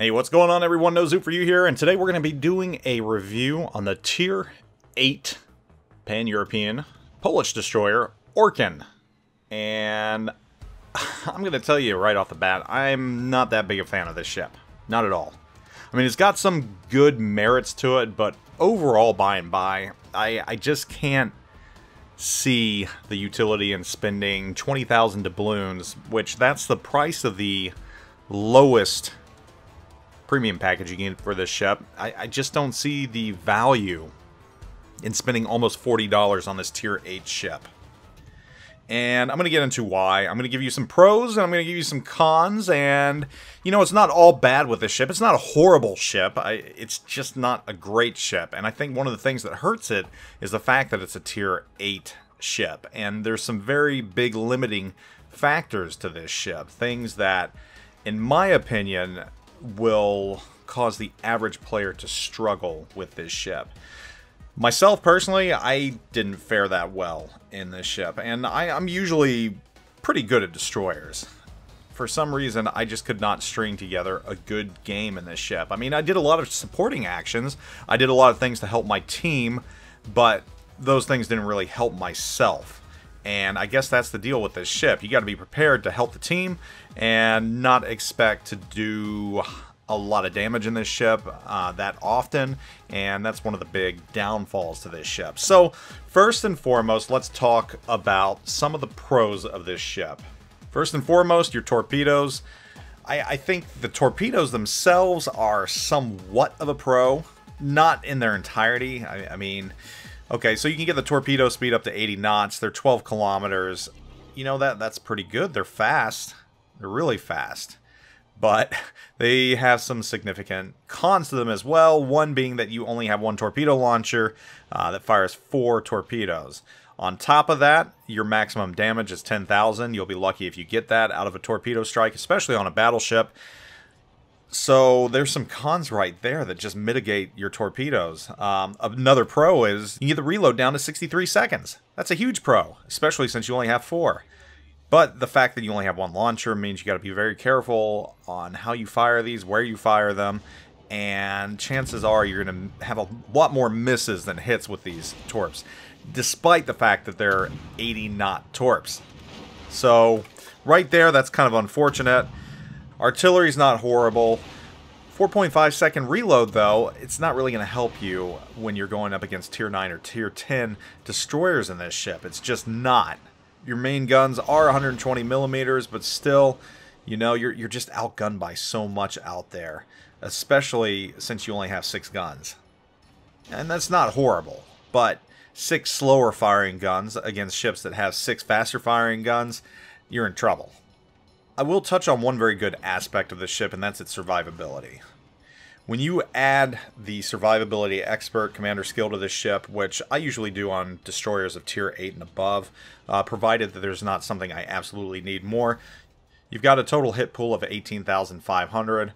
Hey, what's going on everyone? NoZoupForYou here, and today we're going to be doing a review on the Tier 8 Pan-European Polish destroyer, Orkan. And I'm going to tell you right off the bat, I'm not that big a fan of this ship. Not at all. I mean, it's got some good merits to it, but overall, by and by, I just can't see the utility in spending 20,000 doubloons, which that's the price of the lowest premium package you get for this ship. I just don't see the value in spending almost $40 on this Tier 8 ship. And I'm going to get into why. I'm going to give you some pros, and I'm going to give you some cons, and, you know, it's not all bad with this ship. It's not a horrible ship. It's just not a great ship. And I think one of the things that hurts it is the fact that it's a Tier 8 ship. And there's some very big limiting factors to this ship. Things that, in my opinion, will cause the average player to struggle with this ship. Myself, personally, I didn't fare that well in this ship, and I'm usually pretty good at destroyers. For some reason, I just could not string together a good game in this ship. I mean, I did a lot of supporting actions, I did a lot of things to help my team, but those things didn't really help myself. And I guess that's the deal with this ship. You got to be prepared to help the team and not expect to do a lot of damage in this ship that often, and that's one of the big downfalls to this ship. So first and foremost, let's talk about some of the pros of this ship. First and foremost, your torpedoes. I think the torpedoes themselves are somewhat of a pro, not in their entirety. I mean, okay, so you can get the torpedo speed up to 80 knots. They're 12 kilometers. You know, that's pretty good. They're fast. They're really fast. But they have some significant cons to them as well. One being that you only have one torpedo launcher that fires 4 torpedoes. On top of that, your maximum damage is 10,000. You'll be lucky if you get that out of a torpedo strike, especially on a battleship. So there's some cons right there that just mitigate your torpedoes. Another pro is you get the reload down to 63 seconds. That's a huge pro, especially since you only have 4. But the fact that you only have one launcher means you got to be very careful on how you fire these, where you fire them, and chances are you're going to have a lot more misses than hits with these torps, despite the fact that they're 80-knot torps. So right there, that's kind of unfortunate. Artillery's not horrible. 4.5 second reload, though, it's not really going to help you when you're going up against Tier 9 or Tier 10 destroyers in this ship. It's just not. Your main guns are 120 millimeters, but still, you know, you're just outgunned by so much out there, especially since you only have 6 guns. And that's not horrible, but 6 slower firing guns against ships that have 6 faster firing guns, you're in trouble. I will touch on one very good aspect of this ship, and that's its survivability. When you add the survivability expert commander skill to this ship, which I usually do on destroyers of Tier 8 and above, provided that there's not something I absolutely need more, you've got a total hit pool of 18,500.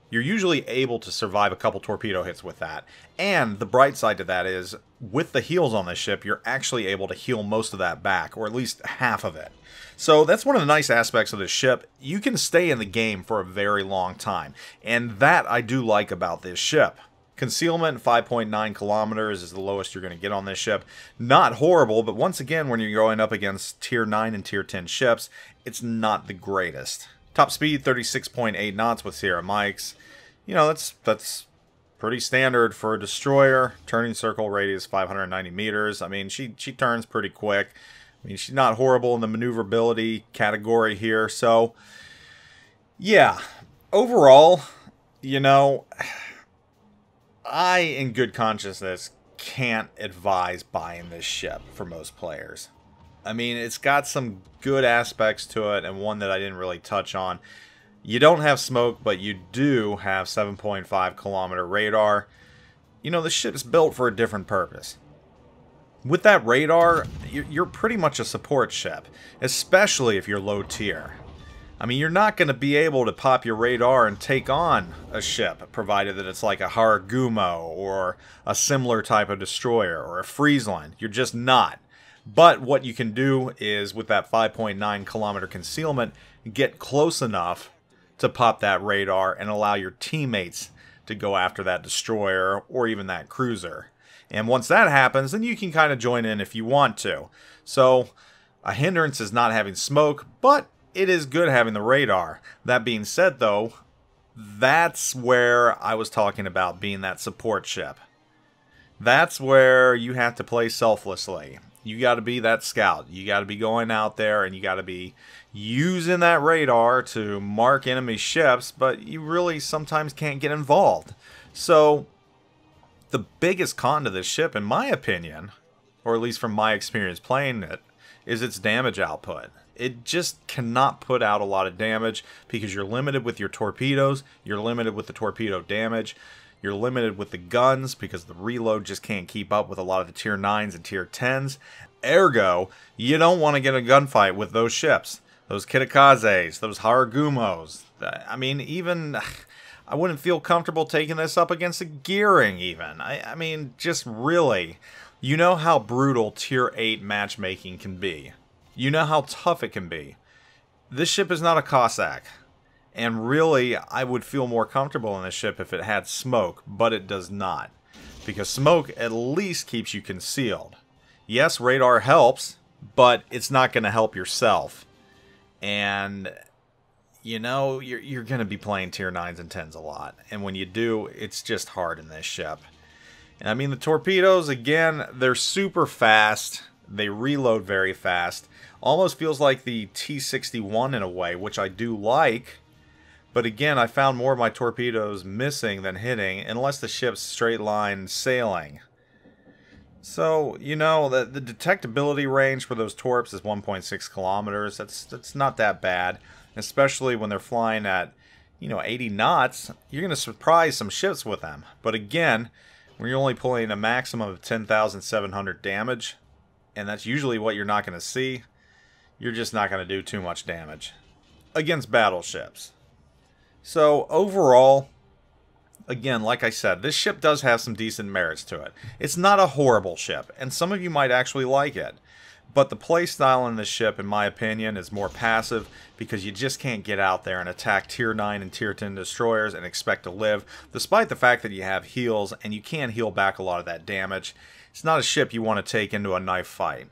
You're usually able to survive a couple torpedo hits with that. And the bright side to that is, with the heals on this ship, you're actually able to heal most of that back, or at least half of it. So that's one of the nice aspects of this ship. You can stay in the game for a very long time, and that I do like about this ship. Concealment, 5.9 kilometers is the lowest you're going to get on this ship. Not horrible, but once again, when you're going up against Tier 9 and Tier 10 ships, it's not the greatest. Top speed, 36.8 knots with Sierra mics. You know, that's pretty standard for a destroyer. Turning circle radius, 590 meters. I mean, she turns pretty quick. I mean, she's not horrible in the maneuverability category here. So, yeah, overall, you know, I, in good consciousness, can't advise buying this ship for most players. I mean, it's got some good aspects to it, and one that I didn't really touch on. You don't have smoke, but you do have 7.5 kilometer radar. You know, the ship's built for a different purpose. With that radar, you're pretty much a support ship, especially if you're low tier. I mean, you're not going to be able to pop your radar and take on a ship, provided that it's like a Haragumo or a similar type of destroyer or a Friesland. You're just not. But what you can do is, with that 5.9 kilometer concealment, get close enough to pop that radar and allow your teammates to go after that destroyer or even that cruiser. And once that happens, then you can kind of join in if you want to. So a hindrance is not having smoke, but it is good having the radar. That being said, though, that's where I was talking about being that support ship. That's where you have to play selflessly. You got to be that scout. You got to be going out there and you got to be using that radar to mark enemy ships, but you really sometimes can't get involved. So the biggest con to this ship, in my opinion, or at least from my experience playing it, is its damage output. It just cannot put out a lot of damage because you're limited with your torpedoes, you're limited with the torpedo damage, you're limited with the guns because the reload just can't keep up with a lot of the tier 9s and tier 10s. Ergo, you don't want to get a gunfight with those ships. Those Kitakazes, those Haragumos. I mean, even I wouldn't feel comfortable taking this up against a Gearing even. I mean, just really, you know how brutal tier 8 matchmaking can be. You know how tough it can be. This ship is not a Cossack. And really, I would feel more comfortable in this ship if it had smoke, but it does not. Because smoke at least keeps you concealed. Yes, radar helps, but it's not going to help yourself. And, you know, you're going to be playing tier 9s and 10s a lot. And when you do, it's just hard in this ship. And I mean, the torpedoes, again, they're super fast. They reload very fast. Almost feels like the T-61 in a way, which I do like. But again, I found more of my torpedoes missing than hitting, unless the ship's straight line sailing. So, you know, the detectability range for those torps is 1.6 kilometers. That's not that bad, especially when they're flying at, you know, 80 knots. You're going to surprise some ships with them. But again, when you're only pulling a maximum of 10,700 damage, and that's usually what you're not going to see, you're just not going to do too much damage against battleships. So overall, again, like I said, this ship does have some decent merits to it. It's not a horrible ship, and some of you might actually like it. But the playstyle in this ship, in my opinion, is more passive because you just can't get out there and attack tier 9 and tier 10 destroyers and expect to live, despite the fact that you have heals and you can heal back a lot of that damage. It's not a ship you want to take into a knife fight.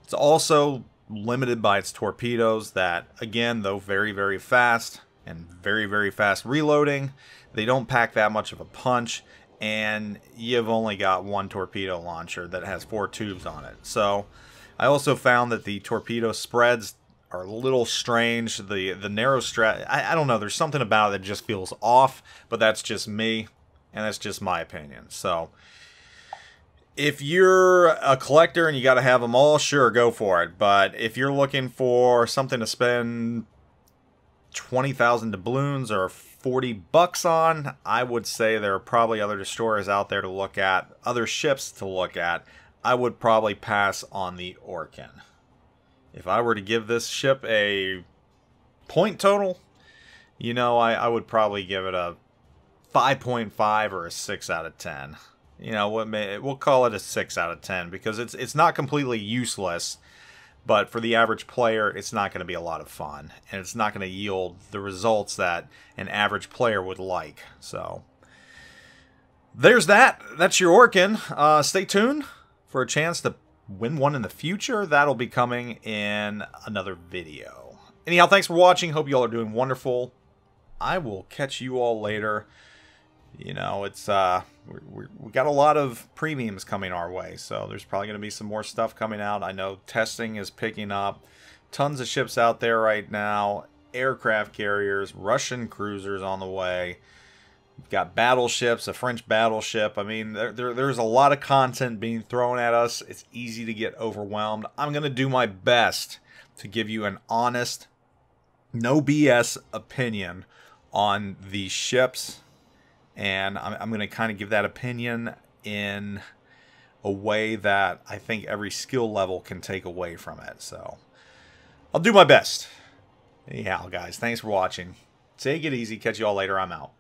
It's also limited by its torpedoes that, again, though very, very fast and very, very fast reloading, they don't pack that much of a punch, and you've only got one torpedo launcher that has 4 tubes on it. So I also found that the torpedo spreads are a little strange. The narrow strat, I don't know, there's something about it that just feels off, but that's just me, and that's just my opinion. So if you're a collector and you got to have them all, sure, go for it. But if you're looking for something to spend 20,000 doubloons or 40 bucks on, I would say there are probably other destroyers out there to look at, other ships to look at. I would probably pass on the Orkan. If I were to give this ship a point total, you know, I would probably give it a 5.5 or a 6 out of 10. You know, we'll call it a 6 out of 10 because it's not completely useless. But for the average player, it's not going to be a lot of fun. And it's not going to yield the results that an average player would like. So, there's that. That's your Orkan. Stay tuned for a chance to win one in the future. That'll be coming in another video. Anyhow, thanks for watching. Hope you all are doing wonderful. I will catch you all later. You know, it's we got a lot of premiums coming our way, so there's probably going to be some more stuff coming out. I know testing is picking up. Tons of ships out there right now. Aircraft carriers, Russian cruisers on the way. We've got battleships, a French battleship. I mean, there's a lot of content being thrown at us. It's easy to get overwhelmed. I'm going to do my best to give you an honest, no BS opinion on these ships. And I'm going to kind of give that opinion in a way that I think every skill level can take away from it. So I'll do my best. Anyhow, guys, thanks for watching. Take it easy. Catch you all later. I'm out.